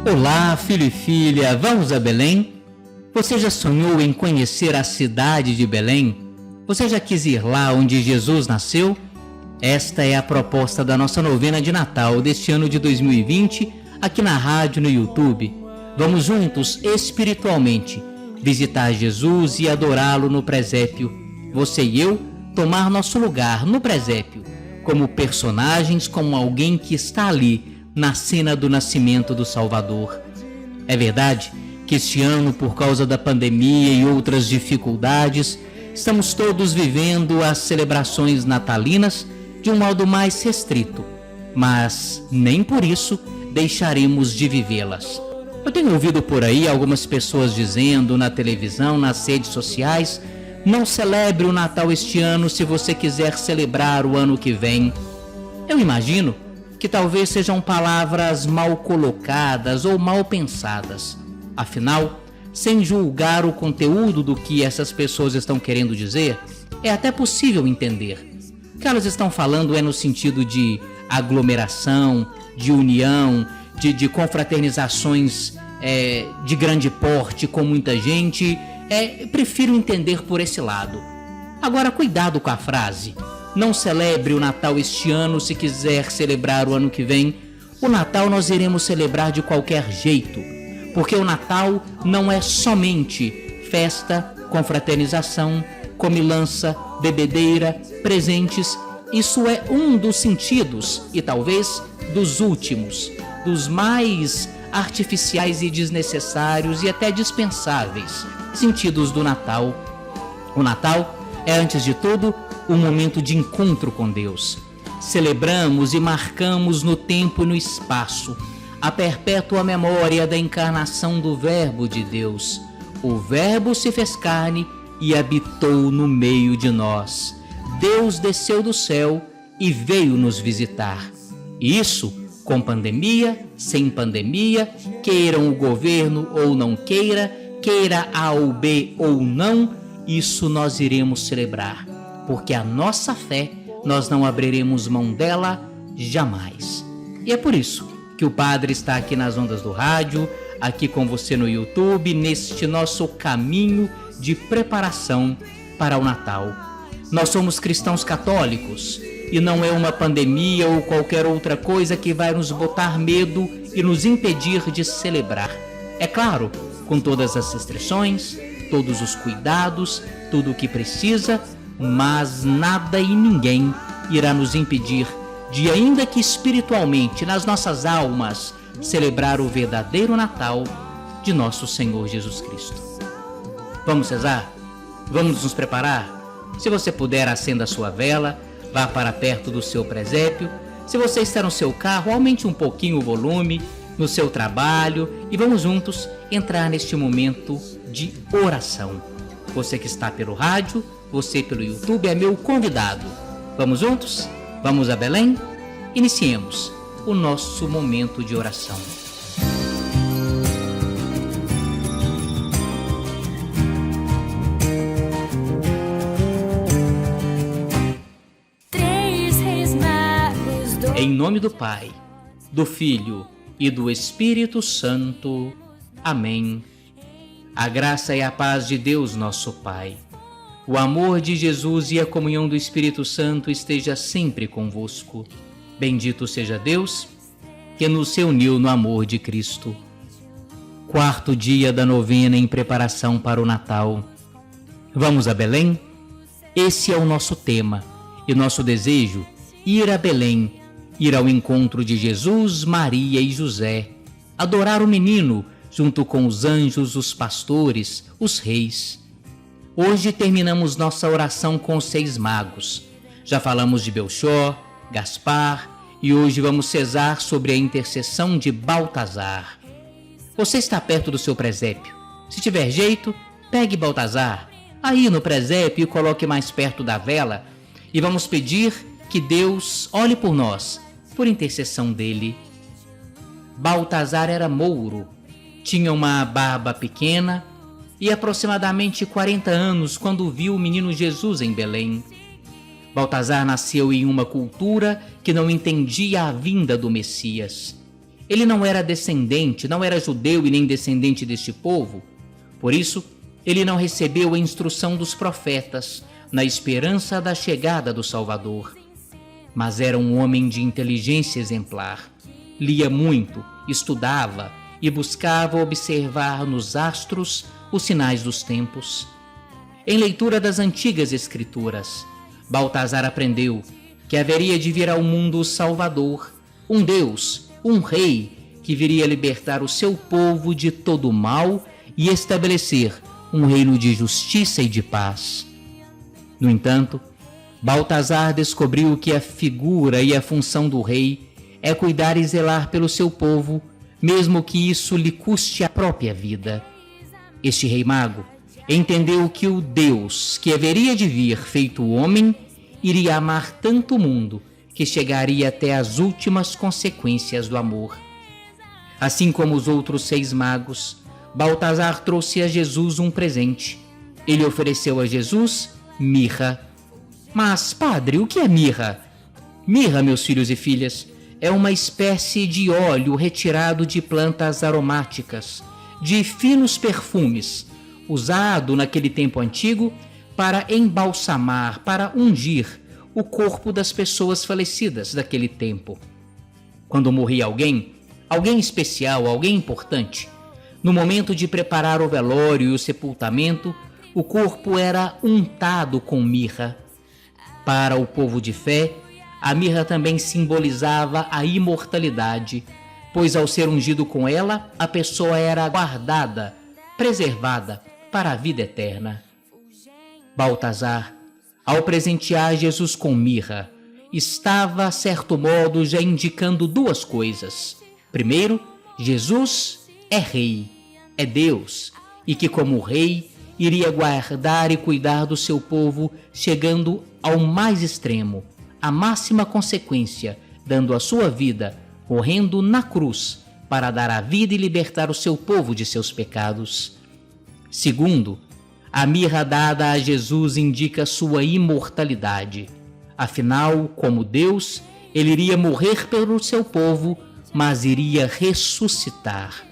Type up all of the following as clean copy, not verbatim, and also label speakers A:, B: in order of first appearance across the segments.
A: Olá, filho e filha, vamos a Belém? Você já sonhou em conhecer a cidade de Belém? Você já quis ir lá onde Jesus nasceu? Esta é a proposta da nossa novena de Natal deste ano de 2020, aqui na rádio e no YouTube. Vamos juntos, espiritualmente, visitar Jesus e adorá-lo no presépio. Você e eu tomar nosso lugar no presépio, como personagens, como alguém que está ali, na cena do nascimento do Salvador. É verdade que este ano, por causa da pandemia e outras dificuldades, estamos todos vivendo as celebrações natalinas de um modo mais restrito, mas nem por isso deixaremos de vivê-las. Eu tenho ouvido por aí algumas pessoas dizendo na televisão, nas redes sociais: não celebre o Natal este ano se você quiser celebrar o ano que vem. Eu imagino que talvez sejam palavras mal colocadas ou mal pensadas. Afinal, sem julgar o conteúdo do que essas pessoas estão querendo dizer, é até possível entender. O que elas estão falando é no sentido de aglomeração, de união, de confraternizações de grande porte com muita gente. Prefiro entender por esse lado. Agora, cuidado com a frase: não celebre o Natal este ano se quiser celebrar o ano que vem. O Natal nós iremos celebrar de qualquer jeito, porque o Natal não é somente festa, confraternização, comilança, bebedeira, presentes. Isso é um dos sentidos, e talvez dos últimos, dos mais artificiais e desnecessários e até dispensáveis sentidos do Natal. O Natal é, antes de tudo, um momento de encontro com Deus. Celebramos e marcamos no tempo e no espaço a perpétua memória da encarnação do Verbo de Deus. O Verbo se fez carne e habitou no meio de nós. Deus desceu do céu e veio nos visitar. Isso, com pandemia, sem pandemia, queiram o governo ou não queira A ou B ou não, isso nós iremos celebrar, porque a nossa fé, nós não abriremos mão dela jamais. E é por isso que o Padre está aqui nas ondas do rádio, aqui com você no YouTube, neste nosso caminho de preparação para o Natal. Nós somos cristãos católicos e não é uma pandemia ou qualquer outra coisa que vai nos botar medo e nos impedir de celebrar. É claro, com todas as restrições, todos os cuidados, tudo o que precisa, mas nada e ninguém irá nos impedir de, ainda que espiritualmente, nas nossas almas, celebrar o verdadeiro Natal de nosso Senhor Jesus Cristo. Vamos rezar? Vamos nos preparar? Se você puder, acenda a sua vela, vá para perto do seu presépio. Se você está no seu carro, aumente um pouquinho o volume, no seu trabalho, e vamos juntos entrar neste momento de oração. Você que está pelo rádio, você pelo YouTube é meu convidado. Vamos juntos? Vamos a Belém? Iniciemos o nosso momento de oração. Em nome do Pai, do Filho e do Espírito Santo. Amém. A graça e a paz de Deus, nosso Pai, o amor de Jesus e a comunhão do Espírito Santo esteja sempre convosco. Bendito seja Deus, que nos reuniu no amor de Cristo. Quarto dia da novena em preparação para o Natal. Vamos a Belém? Esse é o nosso tema e nosso desejo: ir a Belém, ir ao encontro de Jesus, Maria e José, adorar o menino junto com os anjos, os pastores, os reis. Hoje terminamos nossa oração com os 6 magos. Já falamos de Belchor, Gaspar e hoje vamos rezar sobre a intercessão de Baltazar. Você está perto do seu presépio. Se tiver jeito, pegue Baltazar aí no presépio e coloque mais perto da vela e vamos pedir que Deus olhe por nós, por intercessão dele. Baltazar era mouro, tinha uma barba pequena e aproximadamente 40 anos quando viu o menino Jesus em Belém. Baltazar nasceu em uma cultura que não entendia a vinda do Messias. Ele não era descendente, não era judeu e nem descendente deste povo. Por isso, ele não recebeu a instrução dos profetas na esperança da chegada do Salvador. Mas era um homem de inteligência exemplar. Lia muito, estudava e buscava observar nos astros os sinais dos tempos. Em leitura das antigas escrituras, Baltazar aprendeu que haveria de vir ao mundo o Salvador, um Deus, um rei, que viria libertar o seu povo de todo o mal e estabelecer um reino de justiça e de paz. No entanto, Baltazar descobriu que a figura e a função do rei é cuidar e zelar pelo seu povo, mesmo que isso lhe custe a própria vida. Este rei mago entendeu que o Deus que haveria de vir feito homem iria amar tanto o mundo que chegaria até as últimas consequências do amor. Assim como os outros 6 magos, Baltazar trouxe a Jesus um presente. Ele ofereceu a Jesus mirra. Mas, padre, o que é mirra? Mirra, meus filhos e filhas, é uma espécie de óleo retirado de plantas aromáticas, de finos perfumes, usado naquele tempo antigo para embalsamar, para ungir o corpo das pessoas falecidas daquele tempo. Quando morria alguém especial, alguém importante, no momento de preparar o velório e o sepultamento, o corpo era untado com mirra. Para o povo de fé, a mirra também simbolizava a imortalidade, pois ao ser ungido com ela, a pessoa era guardada, preservada para a vida eterna. Baltazar, ao presentear Jesus com mirra, estava, a certo modo, já indicando 2 coisas. Primeiro, Jesus é rei, é Deus, e que como rei iria guardar e cuidar do seu povo, chegando ao mais extremo, à máxima consequência, dando a sua vida, morrendo na cruz, para dar a vida e libertar o seu povo de seus pecados. Segundo, a mirra dada a Jesus indica sua imortalidade. Afinal, como Deus, ele iria morrer pelo seu povo, mas iria ressuscitar.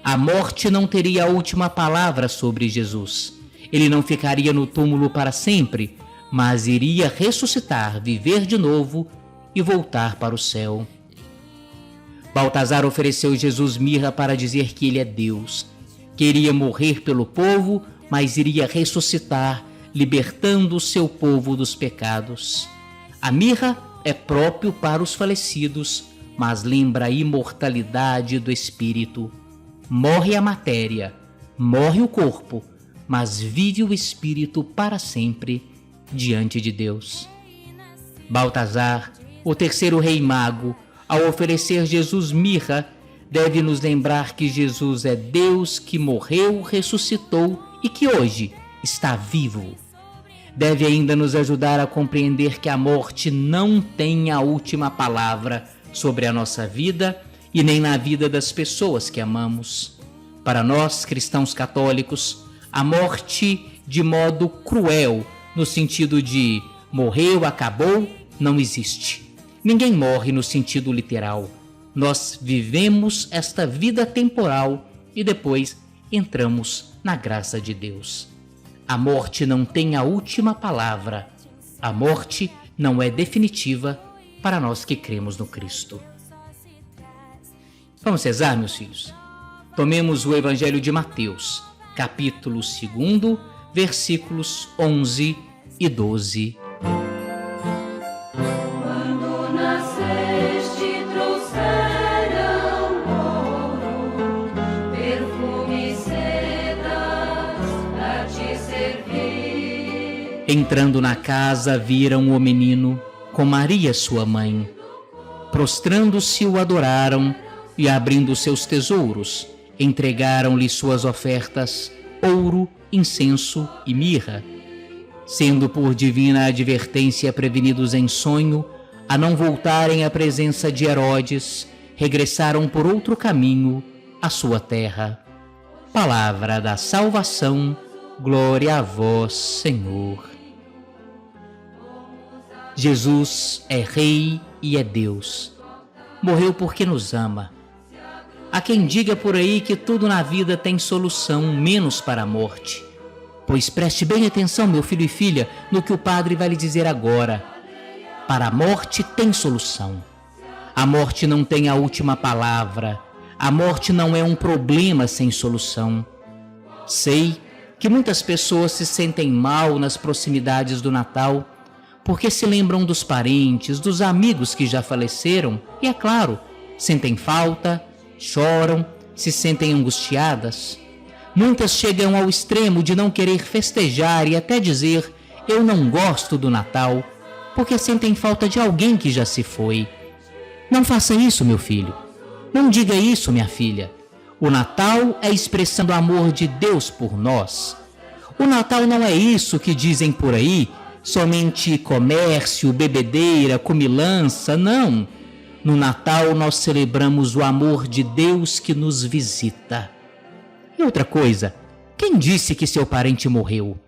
A: A morte não teria a última palavra sobre Jesus. Ele não ficaria no túmulo para sempre, mas iria ressuscitar, viver de novo e voltar para o céu. Baltazar ofereceu Jesus mirra para dizer que ele é Deus. Queria morrer pelo povo, mas iria ressuscitar, libertando o seu povo dos pecados. A mirra é próprio para os falecidos, mas lembra a imortalidade do espírito. Morre a matéria, morre o corpo, mas vive o espírito para sempre diante de Deus. Baltazar, o terceiro rei mago, ao oferecer Jesus mirra, deve nos lembrar que Jesus é Deus que morreu, ressuscitou e que hoje está vivo. Deve ainda nos ajudar a compreender que a morte não tem a última palavra sobre a nossa vida e nem na vida das pessoas que amamos. Para nós, cristãos católicos, a morte de modo cruel, no sentido de morreu, acabou, não existe. Ninguém morre no sentido literal. Nós vivemos esta vida temporal e depois entramos na graça de Deus. A morte não tem a última palavra. A morte não é definitiva para nós que cremos no Cristo. Vamos rezar, meus filhos? Tomemos o Evangelho de Mateus, capítulo 2, versículos 11 e 12.
B: Quando nasceste, trouxeram ouro, perfume e sedas pra te servir.
A: Entrando na casa, viram o menino com Maria, sua mãe. Prostrando-se, o adoraram e, abrindo seus tesouros, entregaram-lhe suas ofertas, ouro, incenso e mirra. Sendo por divina advertência prevenidos em sonho a não voltarem à presença de Herodes, regressaram por outro caminho à sua terra. Palavra da salvação, glória a vós, Senhor. Jesus é Rei e é Deus. Morreu porque nos ama. Há quem diga por aí que tudo na vida tem solução, menos para a morte. Pois preste bem atenção, meu filho e filha, no que o padre vai lhe dizer agora. Para a morte tem solução. A morte não tem a última palavra. A morte não é um problema sem solução. Sei que muitas pessoas se sentem mal nas proximidades do Natal, porque se lembram dos parentes, dos amigos que já faleceram e, é claro, sentem falta, choram, se sentem angustiadas. Muitas chegam ao extremo de não querer festejar e até dizer: eu não gosto do Natal, porque sentem falta de alguém que já se foi. Não faça isso, meu filho. Não diga isso, minha filha. O Natal é a expressão do amor de Deus por nós. O Natal não é isso que dizem por aí, somente comércio, bebedeira, comilança, não. No Natal nós celebramos o amor de Deus que nos visita. E outra coisa, quem disse que seu parente morreu?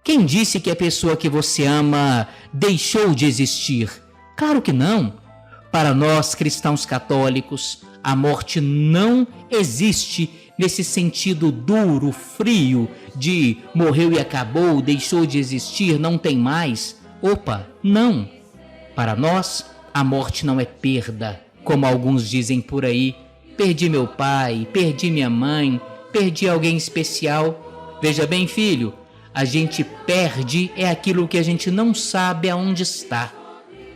A: Quem disse que a pessoa que você ama deixou de existir? Claro que não. Para nós cristãos católicos, a morte não existe nesse sentido duro, frio, de morreu e acabou, deixou de existir, não tem mais. Opa, não. Para nós, a morte não é perda, como alguns dizem por aí. Perdi meu pai, perdi minha mãe, perdi alguém especial. Veja bem, filho, a gente perde é aquilo que a gente não sabe aonde está.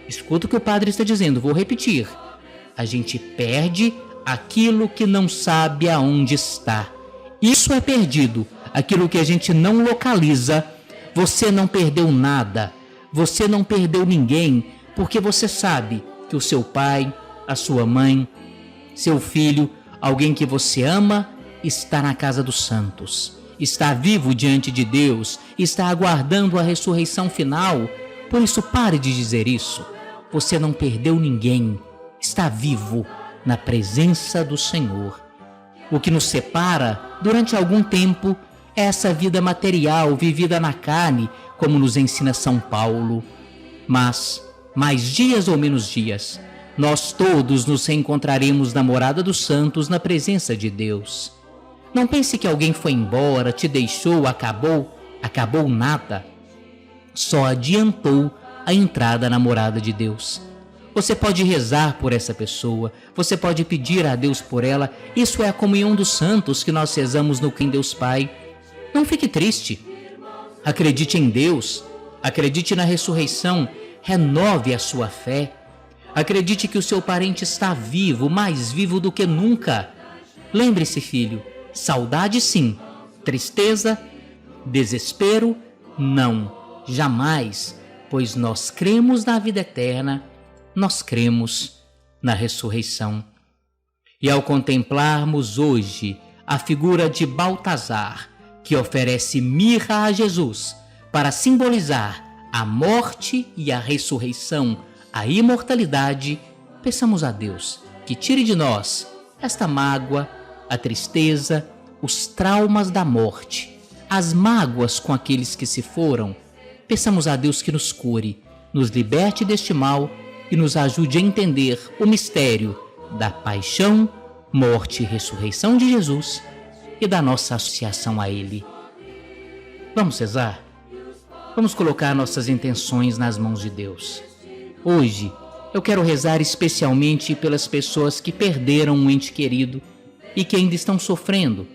A: Escuta o que o padre está dizendo, vou repetir. A gente perde aquilo que não sabe aonde está. Isso é perdido, aquilo que a gente não localiza. Você não perdeu nada, você não perdeu ninguém, porque você sabe que o seu pai, a sua mãe, seu filho, alguém que você ama, está na casa dos santos, está vivo diante de Deus, está aguardando a ressurreição final. Por isso, pare de dizer isso. Você não perdeu ninguém, está vivo na presença do Senhor. O que nos separa durante algum tempo é essa vida material vivida na carne, como nos ensina São Paulo. Mas, mais dias ou menos dias, nós todos nos reencontraremos na morada dos santos, na presença de Deus. Não pense que alguém foi embora, te deixou, acabou nada. Só adiantou a entrada na morada de Deus. Você pode rezar por essa pessoa, você pode pedir a Deus por ela. Isso é a comunhão dos santos que nós rezamos no em Deus Pai. Não fique triste. Acredite em Deus, acredite na ressurreição, renove a sua fé. Acredite que o seu parente está vivo, mais vivo do que nunca. Lembre-se, filho, saudade sim, tristeza, desespero, não, jamais, pois nós cremos na vida eterna, nós cremos na ressurreição. E ao contemplarmos hoje a figura de Baltazar, que oferece mirra a Jesus para simbolizar a morte e a ressurreição, a imortalidade, peçamos a Deus que tire de nós esta mágoa, a tristeza, os traumas da morte, as mágoas com aqueles que se foram. Peçamos a Deus que nos cure, nos liberte deste mal e nos ajude a entender o mistério da paixão, morte e ressurreição de Jesus e da nossa associação a Ele. Vamos rezar? Vamos colocar nossas intenções nas mãos de Deus. Hoje, eu quero rezar especialmente pelas pessoas que perderam um ente querido e que ainda estão sofrendo,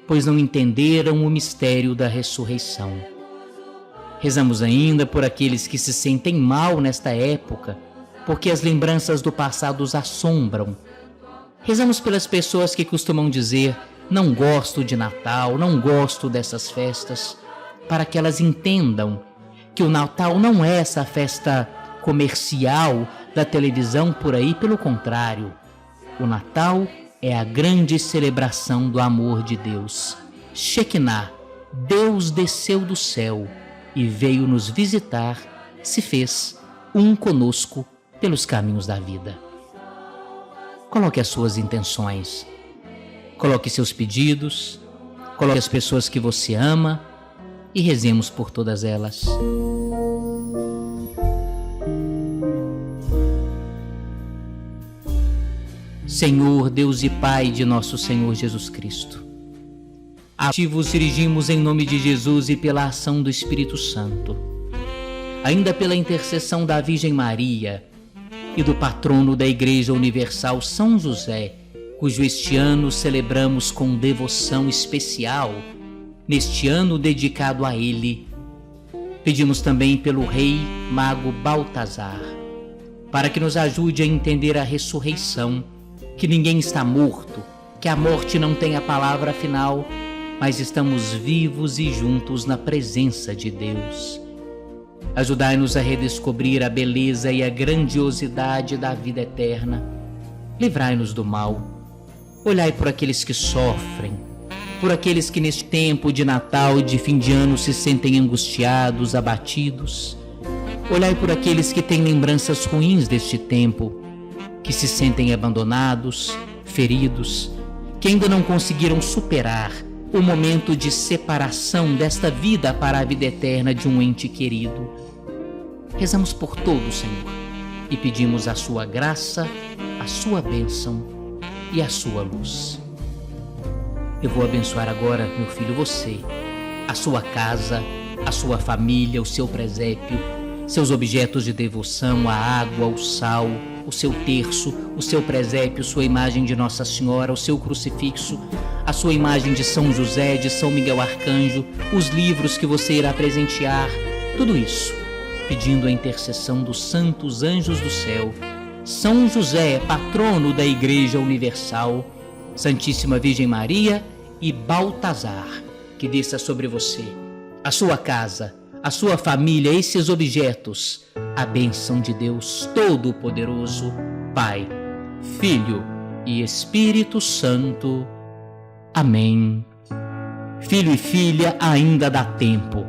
A: pois não entenderam o mistério da ressurreição. Rezamos ainda por aqueles que se sentem mal nesta época, porque as lembranças do passado os assombram. Rezamos pelas pessoas que costumam dizer: não gosto de Natal, não gosto dessas festas, para que elas entendam que o Natal não é essa festa comercial da televisão por aí, pelo contrário. O Natal é a grande celebração do amor de Deus. Shekinah, Deus desceu do céu e veio nos visitar, se fez um conosco pelos caminhos da vida. Coloque as suas intenções, coloque seus pedidos, coloque as pessoas que você ama e rezemos por todas elas. Senhor, Deus e Pai de nosso Senhor Jesus Cristo, a Ti vos dirigimos em nome de Jesus e pela ação do Espírito Santo, ainda pela intercessão da Virgem Maria e do patrono da Igreja Universal, São José, cujo este ano celebramos com devoção especial, neste ano dedicado a ele. Pedimos também pelo rei mago Baltazar, para que nos ajude a entender a ressurreição, que ninguém está morto, que a morte não tem a palavra final, mas estamos vivos e juntos na presença de Deus. Ajudai-nos a redescobrir a beleza e a grandiosidade da vida eterna. Livrai-nos do mal. Olhai por aqueles que sofrem, por aqueles que neste tempo de Natal e de fim de ano se sentem angustiados, abatidos. Olhai por aqueles que têm lembranças ruins deste tempo, que se sentem abandonados, feridos, que ainda não conseguiram superar o momento de separação desta vida para a vida eterna de um ente querido. Rezamos por todos, Senhor, e pedimos a sua graça, a sua bênção e a sua luz. Eu vou abençoar agora, meu filho, você, a sua casa, a sua família, o seu presépio, seus objetos de devoção, a água, o sal, o seu terço, o seu presépio, sua imagem de Nossa Senhora, o seu crucifixo, a sua imagem de São José, de São Miguel Arcanjo, os livros que você irá presentear, tudo isso, pedindo a intercessão dos santos anjos do céu, São José, patrono da Igreja Universal, Santíssima Virgem Maria e Baltazar, que desça sobre você, a sua casa, a sua família, esses objetos, a bênção de Deus Todo-Poderoso, Pai, Filho e Espírito Santo. Amém. Filho e filha, ainda dá tempo.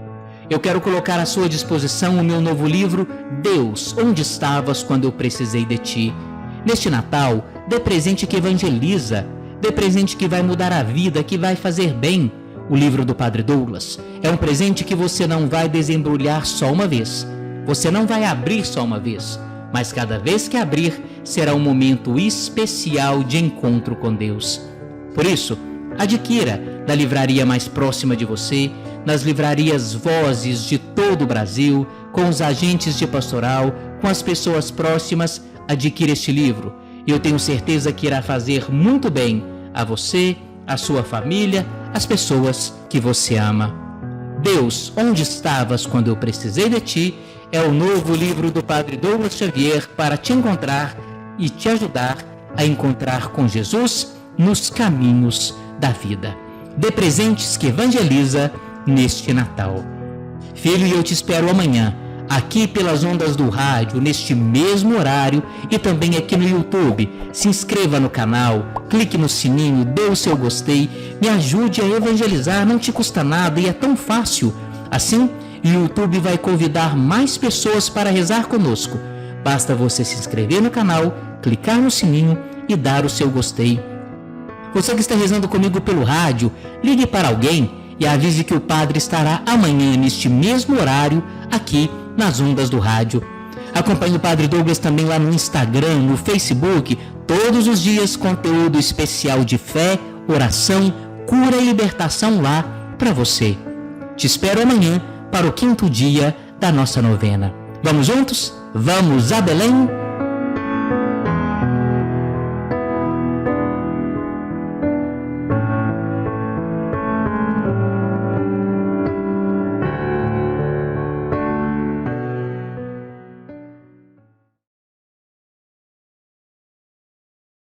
A: Eu quero colocar à sua disposição o meu novo livro, Deus, onde estavas quando eu precisei de ti? Neste Natal, dê presente que evangeliza, dê presente que vai mudar a vida, que vai fazer bem. O livro do Padre Douglas é um presente que você não vai desembrulhar só uma vez. Você não vai abrir só uma vez, mas cada vez que abrir, será um momento especial de encontro com Deus. Por isso, adquira da livraria mais próxima de você, nas livrarias Vozes de todo o Brasil, com os agentes de pastoral, com as pessoas próximas. Adquira este livro. Eu tenho certeza que irá fazer muito bem a você, a sua família, as pessoas que você ama. Deus, onde estavas quando eu precisei de ti? É o novo livro do Padre Douglas Xavier para te encontrar e te ajudar a encontrar com Jesus nos caminhos da vida. Dê presentes que evangeliza neste Natal. Filho, eu te espero amanhã, aqui pelas ondas do rádio, neste mesmo horário e também aqui no YouTube. Se inscreva no canal, clique no sininho, dê o seu gostei, me ajude a evangelizar, não te custa nada e é tão fácil. Assim, o YouTube vai convidar mais pessoas para rezar conosco. Basta você se inscrever no canal, clicar no sininho e dar o seu gostei. Você que está rezando comigo pelo rádio, ligue para alguém e avise que o padre estará amanhã neste mesmo horário aqui nas ondas do rádio. Acompanhe o Padre Douglas também lá no Instagram, no Facebook, todos os dias conteúdo especial de fé, oração, cura e libertação lá para você. Te espero amanhã para o 5º dia da nossa novena. Vamos juntos? Vamos a Belém?